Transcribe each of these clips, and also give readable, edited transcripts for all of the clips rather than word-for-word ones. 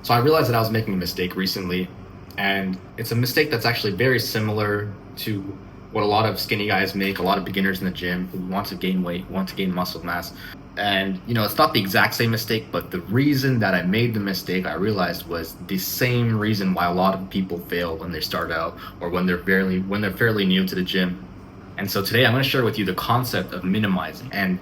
So I realized that I was making a mistake recently, and it's a mistake that's actually very similar to what a lot of skinny guys make, a lot of beginners in the gym who want to gain weight, want to gain muscle mass. And, it's not the exact same mistake, but the reason that I made the mistake, I realized, was the same reason why a lot of people fail when they start out or when they're fairly new to the gym. And so today I'm going to share with you the concept of minimizing, and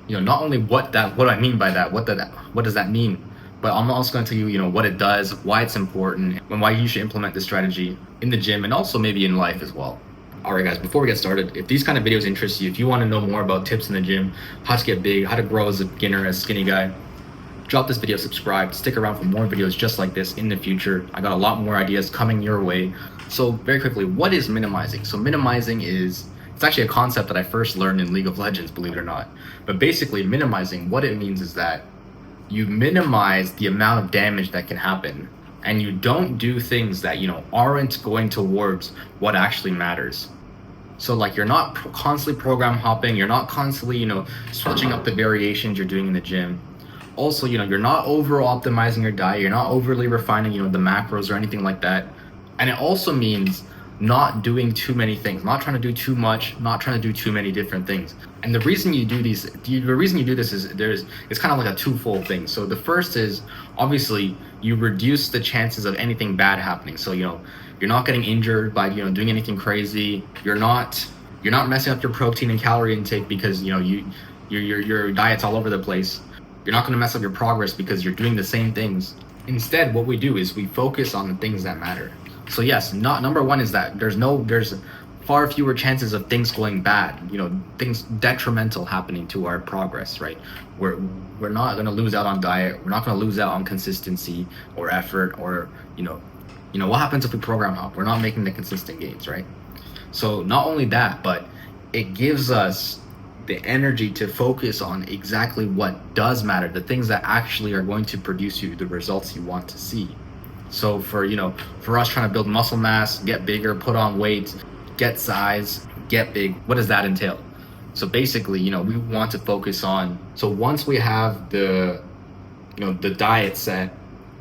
not only what I mean by that, what does that mean, but I'm also going to tell you, what it does, why it's important, and why you should implement this strategy in the gym and also maybe in life as well. All right, guys, before we get started, if these kind of videos interest you, if you want to know more about tips in the gym, how to get big, how to grow as a beginner, as a skinny guy, drop this video, subscribe, stick around for more videos just like this in the future. I got a lot more ideas coming your way. So very quickly, what is minimizing? So minimizing it's actually a concept that I first learned in League of Legends, believe it or not. But basically, minimizing, what it means is that you minimize the amount of damage that can happen, and you don't do things that aren't going towards what actually matters. So like, you're not constantly program hopping, you're not constantly switching up the variations you're doing in the gym. Also, you're not over optimizing your diet, you're not overly refining the macros or anything like that. And it also means not doing too many things, not trying to do too much, not trying to do too many different things. And the reason you do this is it's kind of like a twofold thing. So the first is, obviously, you reduce the chances of anything bad happening. So you're not getting injured by doing anything crazy. You're not messing up your protein and calorie intake because your diet's all over the place. You're not going to mess up your progress because you're doing the same things. Instead, what we do is we focus on the things that matter. So yes, number one is that there's far fewer chances of things going bad, things detrimental happening to our progress, right? We're not going to lose out on diet. We're not going to lose out on consistency or effort, or what happens if we program hop? We're not making the consistent gains, right? So not only that, but it gives us the energy to focus on exactly what does matter, the things that actually are going to produce you the results you want to see. So for us trying to build muscle mass, get bigger, put on weight, get size, get big, what does that entail? So basically, we want to focus on, so once we have the diet set,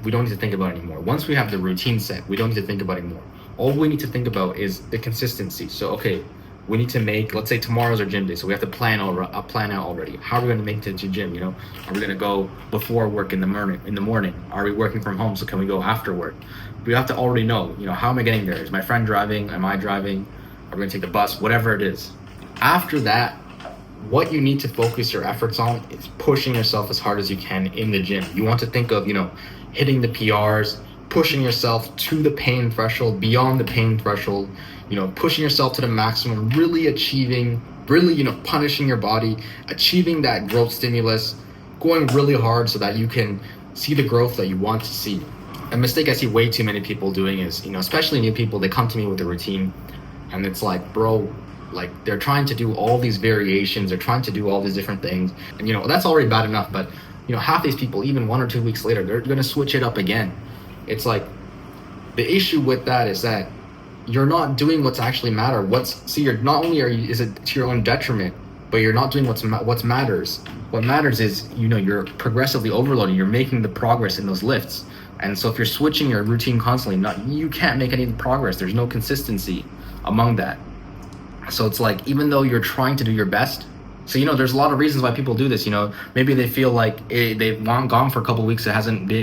we don't need to think about it anymore. Once we have the routine set, we don't need to think about it anymore. All we need to think about is the consistency. So, okay, we need to make, let's say tomorrow's our gym day, so we have to plan out already. How are we going to make it to gym? Are we going to go before work in the morning? Are we working from home, so can we go after work? We have to already know, how am I getting there? Is my friend driving? Am I driving? Are we going to take the bus? Whatever it is. After that, what you need to focus your efforts on is pushing yourself as hard as you can in the gym. You want to think of, hitting the PRs, pushing yourself to the pain threshold, beyond the pain threshold, pushing yourself to the maximum, really punishing your body, achieving that growth stimulus, going really hard so that you can see the growth that you want to see. A mistake I see way too many people doing is, especially new people, they come to me with a routine and it's like, bro, like they're trying to do all these variations, they're trying to do all these different things. And, that's already bad enough, but half these people, even 1 or 2 weeks later, they're going to switch it up again. It's like, the issue with that is that you're not doing what's actually matter. You're not only is it to your own detriment, but you're not doing what matters. What matters is, you're progressively overloading. You're making the progress in those lifts. And so if you're switching your routine constantly, you can't make any progress. There's no consistency among that. So it's like, even though you're trying to do your best, so there's a lot of reasons why people do this. Maybe they feel like they've gone for a couple of weeks, they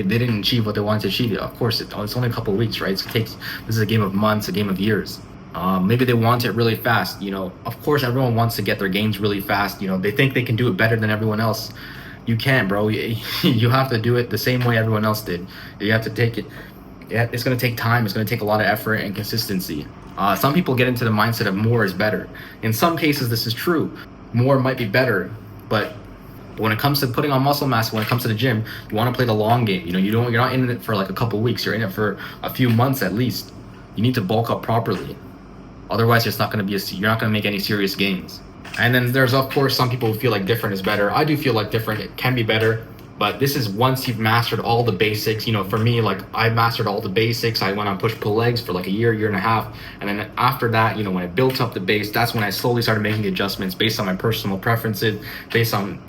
didn't achieve what they wanted to achieve. Of course, it's only a couple of weeks, right? This is a game of months, a game of years. Maybe they want it really fast. Of course, everyone wants to get their gains really fast. They think they can do it better than everyone else. You can't, bro. You have to do it the same way everyone else did. You have to take it. It's going to take time. It's going to take a lot of effort and consistency. Some people get into the mindset of more is better. In some cases, this is true. More might be better, but when it comes to putting on muscle mass, when it comes to the gym, you want to play the long game. You're not in it for like a couple weeks. You're in it for a few months at least. You need to bulk up properly. Otherwise, you're not going to make any serious gains. And then there's, of course, some people who feel like different is better. I do feel like different, it can be better. But this is once you've mastered all the basics. For me, like, I mastered all the basics. I went on push-pull legs for like a year and a half. And then after that, when I built up the base, that's when I slowly started making adjustments based on my personal preferences, based on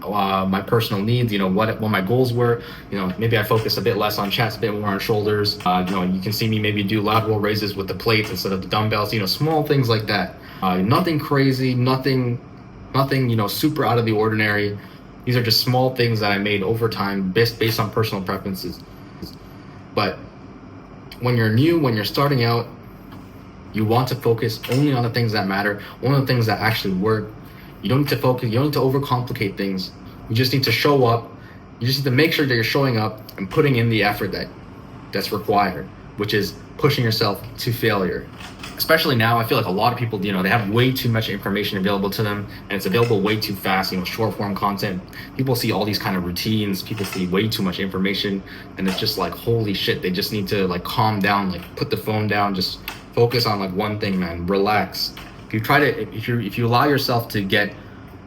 my personal needs, what my goals were. Maybe I focus a bit less on chest, a bit more on shoulders. You can see me maybe do lateral raises with the plates instead of the dumbbells, small things like that. Nothing crazy, nothing, super out of the ordinary. These are just small things that I made over time based on personal preferences. But when you're new, when you're starting out, you want to focus only on the things that matter, only on the things that actually work. You don't need to focus, you don't need to overcomplicate things. You just need to show up. You just need to make sure that you're showing up and putting in the effort that's required, which is pushing yourself to failure. Especially now, I feel like a lot of people, they have way too much information available to them, and it's available way too fast, short form content. People see all these kind of routines, people see way too much information, and it's just like, holy shit, they just need to like calm down, like put the phone down, just focus on like one thing, man, relax. If you allow yourself to get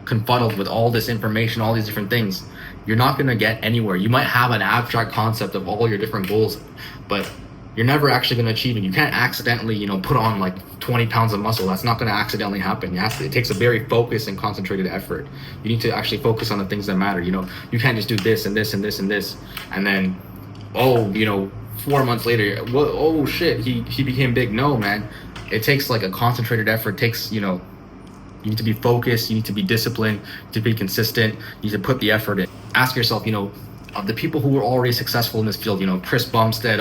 confuddled with all this information, all these different things, you're not gonna get anywhere. You might have an abstract concept of all your different goals, but you're never actually going to achieve it. You can't accidentally, put on like 20 pounds of muscle. That's not going to accidentally happen. It takes a very focused and concentrated effort. You need to actually focus on the things that matter. You can't just do this and this and this and this, and then, 4 months later, oh shit, he became big. No, man. It takes like a concentrated effort. It takes, you need to be focused. You need to be disciplined. You need to be consistent. You need to put the effort in. Ask yourself, of the people who were already successful in this field, Chris Bumstead,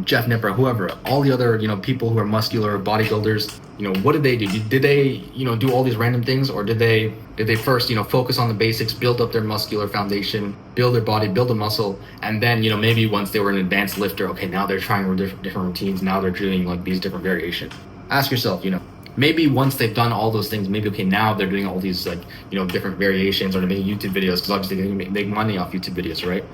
Jeff Nipper, whoever, all the other, people who are muscular bodybuilders, what did they do? Did they, do all these random things, or did they first, focus on the basics, build up their muscular foundation, build their body, build the muscle, and then, maybe once they were an advanced lifter, okay, now they're trying different routines, now they're doing like these different variations. Ask yourself, maybe once they've done all those things, maybe, okay, now they're doing all these like, different variations, or they're making YouTube videos, because obviously they make money off YouTube videos, right?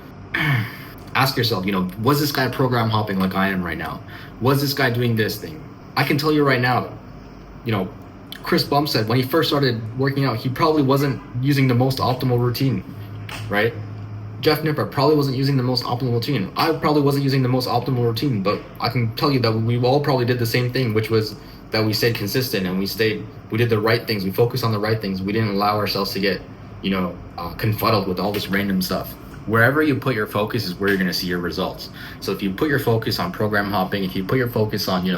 Ask yourself, was this guy program hopping like I am right now? Was this guy doing this thing? I can tell you right now, Chris Bumstead, when he first started working out, he probably wasn't using the most optimal routine, right? Jeff Nipper probably wasn't using the most optimal routine. I probably wasn't using the most optimal routine, but I can tell you that we all probably did the same thing, which was that we stayed consistent and we did the right things. We focused on the right things. We didn't allow ourselves to get, confuddled with all this random stuff. Wherever you put your focus is where you're going to see your results. So if you put your focus on program hopping, if you put your focus on,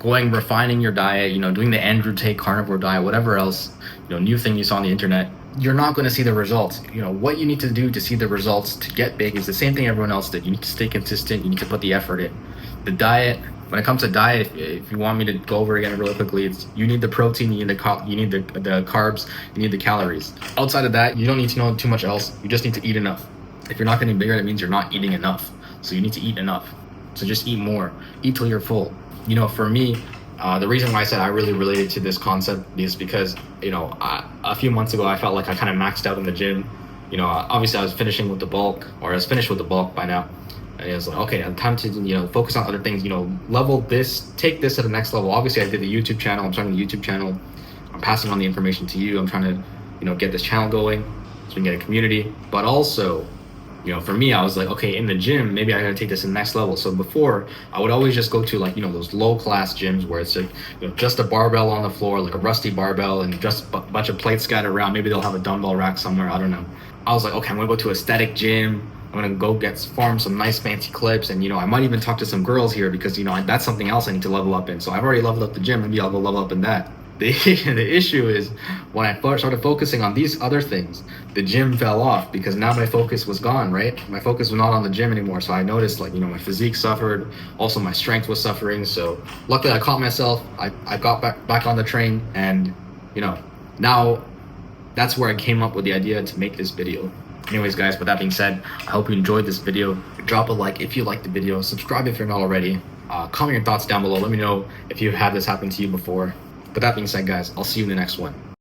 refining your diet, doing the Andrew Tate carnivore diet, whatever else, new thing you saw on the internet, you're not going to see the results. What you need to do to see the results to get big is the same thing everyone else did. You need to stay consistent. You need to put the effort in. The diet, when it comes to diet, if you want me to go over it again really quickly, you need the protein, you need the carbs, you need the calories. Outside of that, you don't need to know too much else. You just need to eat enough. If you're not getting bigger, that means you're not eating enough. So you need to eat enough. So just eat more. Eat till you're full. For me, the reason why I said I really related to this concept is because, a few months ago, I felt like I kind of maxed out in the gym. Obviously I was finished with the bulk by now. And it was like, okay, time to, focus on other things, level this, take this to the next level. Obviously I did the YouTube channel. I'm starting the YouTube channel. I'm passing on the information to you. I'm trying to, get this channel going so we can get a community. But also, for me, I was like, okay, in the gym, maybe I gotta take this to the next level. So before, I would always just go to like, those low class gyms where it's like, just a barbell on the floor, like a rusty barbell, and just a bunch of plates scattered around. Maybe they'll have a dumbbell rack somewhere. I don't know. I was like, okay, I'm gonna go to a static gym. I'm gonna go farm some nice fancy clips, and I might even talk to some girls here because that's something else I need to level up in. So I've already leveled up the gym. Maybe I'll go level up in that. The issue is when I started focusing on these other things, the gym fell off because now my focus was gone, right? My focus was not on the gym anymore. So I noticed like, my physique suffered. Also my strength was suffering. So luckily I caught myself. I got back on the train, and, now that's where I came up with the idea to make this video. Anyways, guys, with that being said, I hope you enjoyed this video. Drop a like if you liked the video. Subscribe if you're not already. Comment your thoughts down below. Let me know if you had this happen to you before. With that being said, guys, I'll see you in the next one.